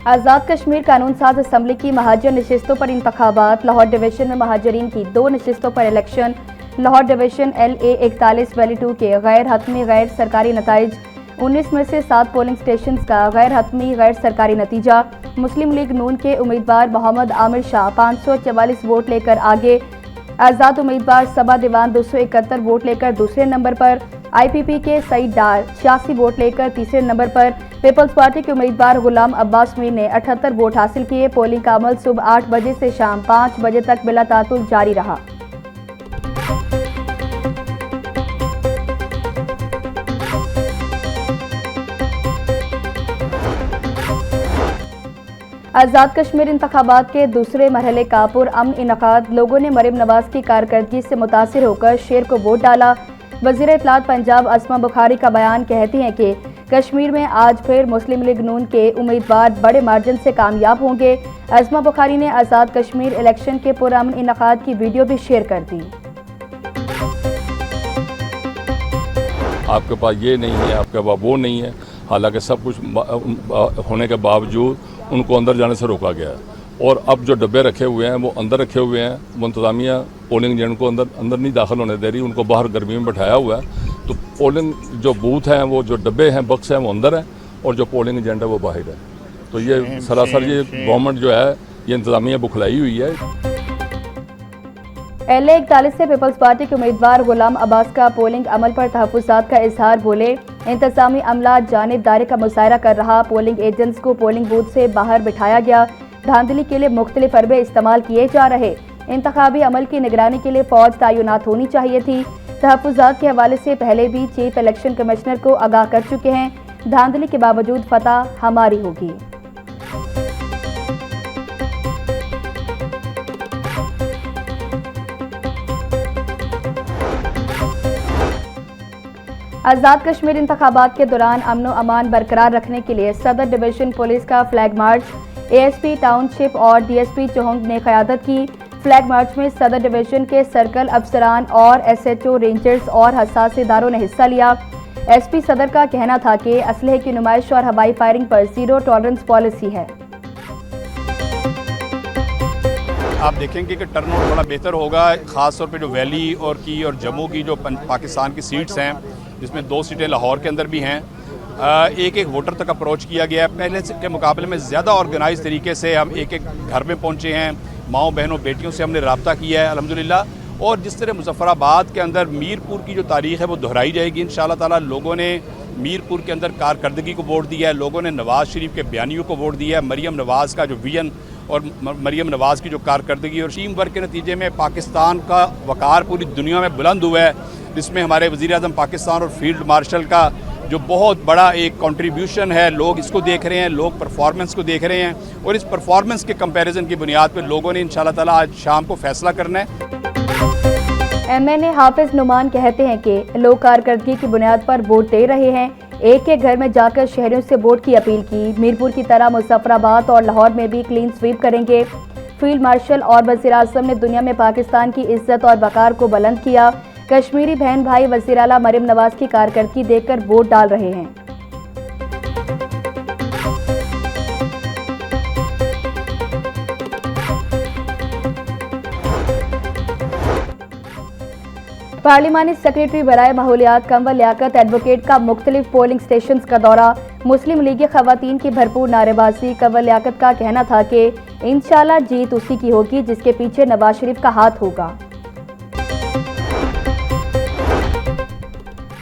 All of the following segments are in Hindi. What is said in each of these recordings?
आज़ाद कश्मीर कानून साज असम्बली की महाजन नशिस्तों पर इंतखाबात। लाहौर डिवीजन में महाजरीन की 2 नशिस्तों पर election. Lahore division LA 41 valley 2 के गैर हतमी गैर सरकारी नताइज। 19 में से 7 पोलिंग स्टेशन का गैर हतमी गैर सरकारी नतीजा। मुस्लिम लीग नून के उम्मीदवार मोहम्मद आमिर शाह 544 वोट लेकर आगे। आज़ाद उम्मीदवार सबा दीवान 271 वोट लेकर दूसरे नंबर पर। IPP के सईद डार 86 वोट लेकर तीसरे नंबर पर। पीपल्स पार्टी के उम्मीदवार गुलाम अब्बास मीर ने 78 वोट हासिल किए। पोलिंग का अमल सुबह 8 बजे से शाम 5 बजे तक बिला तातुल जारी रहा। आज़ाद कश्मीर इंतखाबात के दूसरे मरहले का पुरअमन इनकाद। लोगों ने मरीम नवाज की कारकर्दगी से मुतासिर होकर शेर को वोट डाला। वज़ीर इत्तलात पंजाब अस्मा बुखारी का बयान कहती हैं कि कश्मीर में आज फिर मुस्लिम लीग नून के उम्मीदवार बड़े मार्जिन से कामयाब होंगे। अस्मा बुखारी ने आज़ाद कश्मीर इलेक्शन के पुरअमन इनकाद की वीडियो भी शेयर कर दी। आपके पास ये नहीं है, आपके पास वो नहीं है, हालांकि सब कुछ होने के बावजूद उनको अंदर जाने से रोका गया है। और अब जो डब्बे रखे हुए हैं वो अंदर रखे हुए हैं। वो इंतज़ामिया पोलिंग एजेंट को अंदर नहीं दाखिल होने दे रही, उनको बाहर गर्मी में बैठाया हुआ है। तो पोलिंग जो बूथ हैं, वो जो डब्बे हैं, बक्स हैं, वो अंदर हैं और जो पोलिंग एजेंट है वो बाहर है। तो ये सरासर ये गवर्नमेंट जो है ये इंतज़ामिया बुखलाई हुई है। LA 41 से पीपल्स पार्टी के उम्मीदवार गुलाम अब्बास का पोलिंग अमल पर तहफ़्फ़ुज़ात का इजहार। बोले, इंतज़ामी अमला जानिबदारी का मुज़ाहरा कर रहा। पोलिंग एजेंट्स को पोलिंग बूथ से बाहर बिठाया गया। धांधली के लिए मुख्तलिफ हरबे इस्तेमाल किए जा रहे। इंतखाबी अमल की निगरानी के लिए फौज तैनात होनी चाहिए थी। तहफ़्फ़ुज़ात के हवाले से पहले भी चीफ इलेक्शन कमिश्नर को आगाह कर चुके हैं। धांधली के बावजूद फतह हमारी होगी। आज़ाद कश्मीर इंतखाबात के दौरान अमन व अमान बरकरार रखने के लिए सदर डिवीजन पुलिस का फ्लैग मार्च ASP टाउनशिप और DSP चौहंग ने क़यादत की। फ्लैग मार्च में सदर डिवीजन के सर्कल अफसरान और SHO रेंजर्स और हसास इदारों ने हिस्सा लिया। SP सदर का कहना था कि असलहे की नुमाइश और हवाई फायरिंग पर ज़ीरो टॉलरेंस पॉलिसी है। आप देखेंगे कि टर्नआउट बड़ा बेहतर होगा, ख़ास तौर पे जो वैली और जम्मू की जो पाकिस्तान की सीट्स हैं, जिसमें 2 सीटें लाहौर के अंदर भी हैं। एक वोटर तक अप्रोच किया गया है। पहले के मुकाबले में ज़्यादा ऑर्गेनाइज तरीके से हम एक घर में पहुँचे हैं। माओ बहनों बेटियों से हमने रब्ता किया है अल्हम्दुलिल्लाह। और जिस तरह मुजफ्फराबाद के अंदर मीरपुर की जो तारीख़ है वो दोहराई जाएगी इंशाअल्लाह ताला। लोगों ने मीरपुर के अंदर कारकर्दगी को वोट दिया है, लोगों ने नवाज़ शरीफ के बयानियों को वोट दिया है। मरीम नवाज़ का जो विजन और मरीम नवाज़ की जो कारकर्दगी और टीम वर्क के नतीजे में पाकिस्तान का वक़ार पूरी दुनिया में बुलंद हुआ है, जिसमें हमारे वज़ीर-ए-आज़म पाकिस्तान और फील्ड मार्शल का जो बहुत बड़ा एक कंट्रीब्यूशन है। लोग इसको देख रहे हैं, लोग परफॉर्मेंस को देख रहे हैं और इस परफॉर्मेंस के कंपैरिजन की बुनियाद पर लोगों ने इंशाअल्लाह ताला आज शाम को फैसला करना है। MNA हाफिज नुमान कहते हैं कि लोग कारकर्दगी की बुनियाद पर वोट दे रहे हैं। एक घर में जाकर शहरियों से वोट की अपील की। मीरपुर की तरह मुजफ्फराबाद और लाहौर में भी क्लीन स्वीप करेंगे। फील्ड मार्शल और वज़ीर-ए-आज़म ने दुनिया में पाकिस्तान की इज्जत और वक़ार को बुलंद किया। कश्मीरी बहन भाई वज़ीर आला मरीम नवाज की कारकर्दगी देखकर वोट डाल रहे हैं। पार्लिमानी सेक्रेटरी बराए माहौलियात कंवर लियाकत एडवोकेट का मुख्तलिफ पोलिंग स्टेशन का दौरा। मुस्लिम लीग ख़वातीन की भरपूर नारेबाजी। कंवर लियाकत का कहना था कि इंशाअल्लाह जीत उसी की होगी जिसके पीछे नवाज शरीफ का हाथ होगा।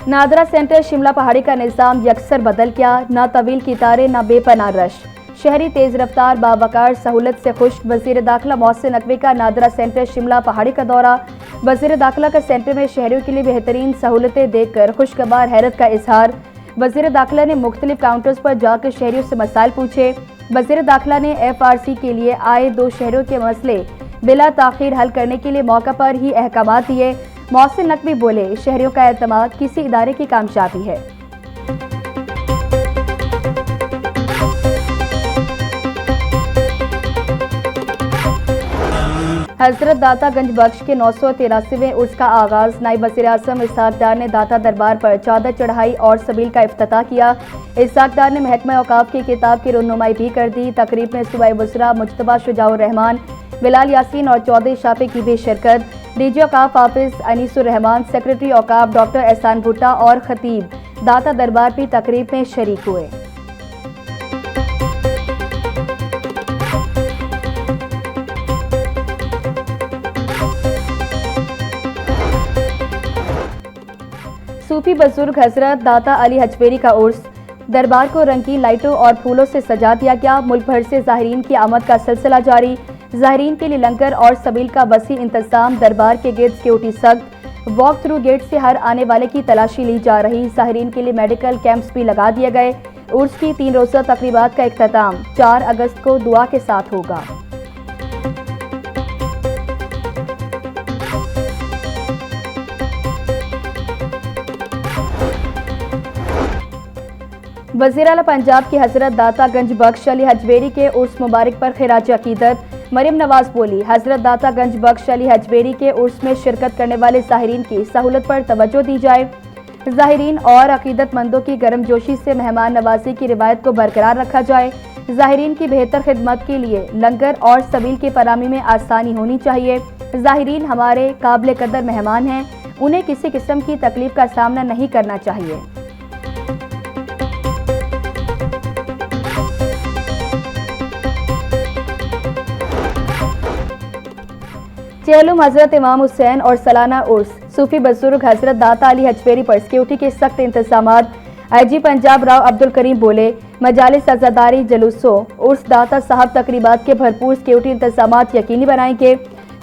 नादरा सेंटर शिमला पहाड़ी का निज़ाम यकसर बदल गया। ना तवील की तारें, ना बेपनाह रश। शहरी तेज रफ्तार बावकार सहूलत से खुश्क। वज़ीर दाखिला मोहसिन नकवी का नादरा सेंटर शिमला पहाड़ी का दौरा। वज़ीर दाखिला का सेंटर में शहरियों के लिए बेहतरीन सहूलतें देखकर खुशगवार हैरत का इजहार। वज़ीर दाखिला ने मुख्तलिफ काउंटर्स पर जाकर शहरियों से मसाइल पूछे। वज़ीर दाखिला ने FRC के लिए आए 2 शहरों के मसले बिला ताख़ीर हल करने के लिए मौका पर ही अहकाम दिए। मोहसिन नकवी बोले, शहरियों का एतमाद किसी इदारे की कामयाबी है। हजरत दाता गंज बख्श के 983वें उर्स का आगाज नायब वज़ीर आज़म इसहाक डार ने दाता दरबार पर चादर चढ़ाई और सबील का इफ्तिताह किया। इसहाक डार ने महकमा औकाफ की किताब की रुनुमाई भी कर दी। तकरीब में सूबाई वज़रा मुज्तबा शुजाउर रहमान, बिलाल यासीन और चौधरी शाफी की भी शिरकत। डीजी औकाफ हाफिज अनीसुर रहमान, सेक्रेटरी औकाफ डॉक्टर एहसान भुट्टा और खतीब दाता दरबार भी तकरीब में शरीक हुए। सूफी बुजुर्ग हजरत दाता अली हजवेरी का उर्स दरबार को रंगीन लाइटों और फूलों से सजा दिया गया। मुल्क भर से ज़ाहिरीन की आमद का सिलसिला जारी। ज़ाहिरीन के लिए लंगर और सबील का वसी इंतजाम। दरबार के गेट सिक्योरिटी सख्त। वॉक थ्रू गेट से हर आने वाले की तलाशी ली जा रही। ज़ाहिरीन के लिए मेडिकल कैंप्स भी लगा दिए गए। उर्स की 3 रोज़ा तकरीबात का इख्तिताम 4 अगस्त को दुआ के साथ होगा। वज़ीर आला पंजाब की हजरत दाता गंज बख्श अली हजवेरी के उर्स मुबारक पर खिराज अकीदत। मरियम नवाज बोली, हजरत दाता गंज बख्श अली हजवेरी के उर्स में शिरकत करने वाले ज़ाहिरीन की सहूलत पर तवज्जो दी जाए। ज़ाहिरीन और अकीदतमंदों की गर्मजोशी से मेहमान नवाजी की रिवायत को बरकरार रखा जाए। ज़ाहिरीन की बेहतर खिदमत के लिए लंगर और सबील की फराहमी में आसानी होनी चाहिए। ज़ाहिरीन हमारे काबिल कदर मेहमान हैं, उन्हें किसी किस्म की तकलीफ का सामना नहीं करना चाहिए। चेहलुम हजरत इमाम हुसैन और सालाना उर्स सूफी बुजुर्ग हजरत दाता अली हजवेरी पर सिक्योरिटी के सख्त इंतजामात। IG पंजाब राव अब्दुल करीम बोले, मजालिस अज़ादारी जुलूसों उर्स दाता साहब तकरीबात के भरपूर सिक्योरिटी इंतजामात यकीनी बनाएंगे।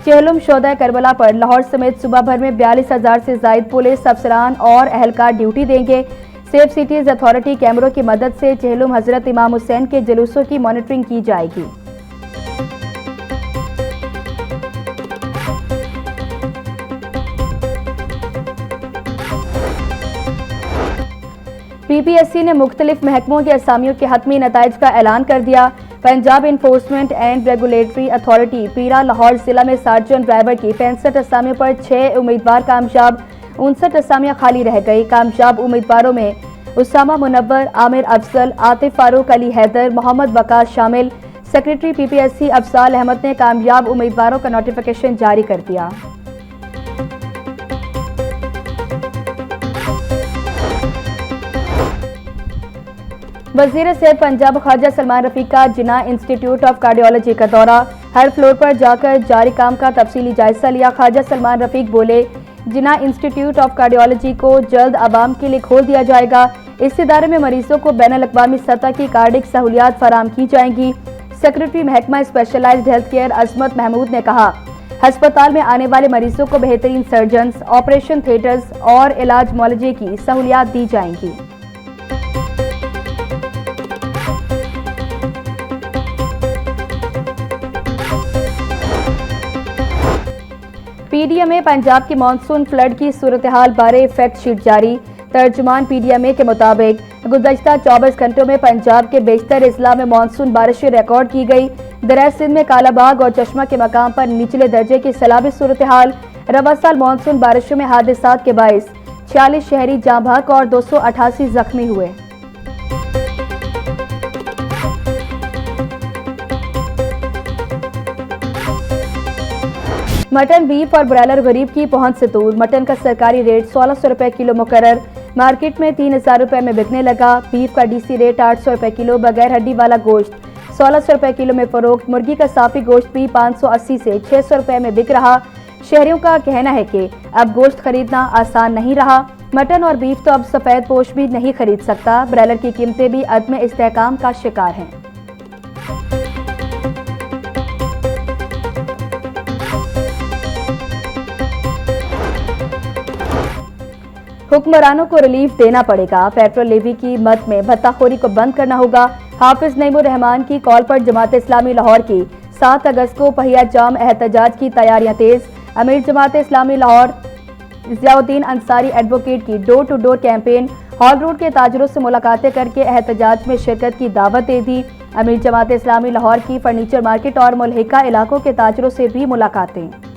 चेहलुम शोदा करबला पर लाहौर समेत सूबा भर में 42,000 से जायद पुलिस अफसरान और अहलकार ड्यूटी देंगे। सेफ सिटीज अथॉरिटी कैमरों की मदद से चेहलुम हजरत इमाम हुसैन के जुलूसों की मॉनिटरिंग की जाएगी। PPSC ने मुख्तलिफ महकमों के असामियों के हतमी नताइज का ऐलान कर दिया। Punjab enforcement and regulatory authority पीरा लाहौर जिला में सार्जेंट ड्राइवर की 65 असामियों पर 6 उम्मीदवार कामयाब, 59 असामियां खाली रह गई। कामयाब उम्मीदवारों में उसामा मुनव्वर, आमिर अफजल, आतिफ फारूक, अली हैदर, मोहम्मद वकास शामिल। सेक्रेटरी PPSC अफजाल अहमद ने कामयाब उम्मीदवारों का नोटिफिकेशन जारी कर दिया। वज़ीर सेहत पंजाब ख्वाजा सलमान रफीक का जिना इंस्टीट्यूट ऑफ कार्डियोलॉजी का दौरा। हर फ्लोर पर जाकर जारी काम का तफसीली जायजा लिया। ख्वाजा सलमान रफीक बोले, जिना इंस्टीट्यूट ऑफ कार्डियोलॉजी को जल्द आवाम के लिए खोल दिया जाएगा। इस इदारे में मरीजों को बैनुल अक़वामी सतह की कार्डिक सहूलियात फराम की जाएंगी। सेक्रेटरी महकमा स्पेशलाइज्ड हेल्थ केयर अजमत महमूद ने कहा, अस्पताल में आने वाले मरीजों को बेहतरीन सर्जन्स, ऑपरेशन थिएटर्स और इलाज मुआलजे की सहूलियात दी जाएंगी। PDMA पंजाब की मानसून फ्लड की सूरत हाल बारे फैक्ट शीट जारी। तर्जुमान PDMA के मुताबिक गुज़श्ता 24 घंटों में पंजाब के बेशतर अजला में मानसून बारिशें रिकॉर्ड की गई। दरिया सिंध में कालाबाग और चश्मा के मकाम पर निचले दर्जे की सैलाबी सूरत हाल। रवा साल मानसून बारिशों में हादसात के बाइस 46 शहरी जाँ बहक और 288 जख्मी हुए। मटन, बीफ और ब्रॉयलर गरीब की पहुंच से दूर। मटन का सरकारी रेट 1600 रुपए किलो मुकर्रर। मार्केट में 3000 रुपए में बिकने लगा। बीफ का DC रेट 800 रुपए किलो। बगैर हड्डी वाला गोश्त 1600 रुपए किलो में फरोख्त। मुर्गी का साफी गोश्त भी 580 से 600 रुपए में बिक रहा। शहरियों का कहना है कि अब गोश्त खरीदना आसान नहीं रहा। मटन और बीफ तो अब सफेद पोश भी नहीं खरीद सकता। ब्रॉयलर की कीमतें भी अदम इस्तेहकाम का शिकार हैं। हुक्मरानों को रिलीफ देना पड़ेगा। पेट्रोल लेवी की मद में भत्ताखोरी को बंद करना होगा। हाफिज नईमुर रहमान की कॉल पर जमात इस्लामी लाहौर की 7 अगस्त को पहिया जाम एहतजाज की तैयारियां तेज। अमीर जमात इस्लामी लाहौर ज़ियाउद्दीन अंसारी एडवोकेट की door to door campaign. Hall road के ताजरों से मुलाकातें करके एहतजाज में शिरकत की दावत दे दी। अमीर जमात इस्लामी लाहौर की फर्नीचर मार्केट और मुल्हिका इलाकों के ताजरों से भी मुलाकातें।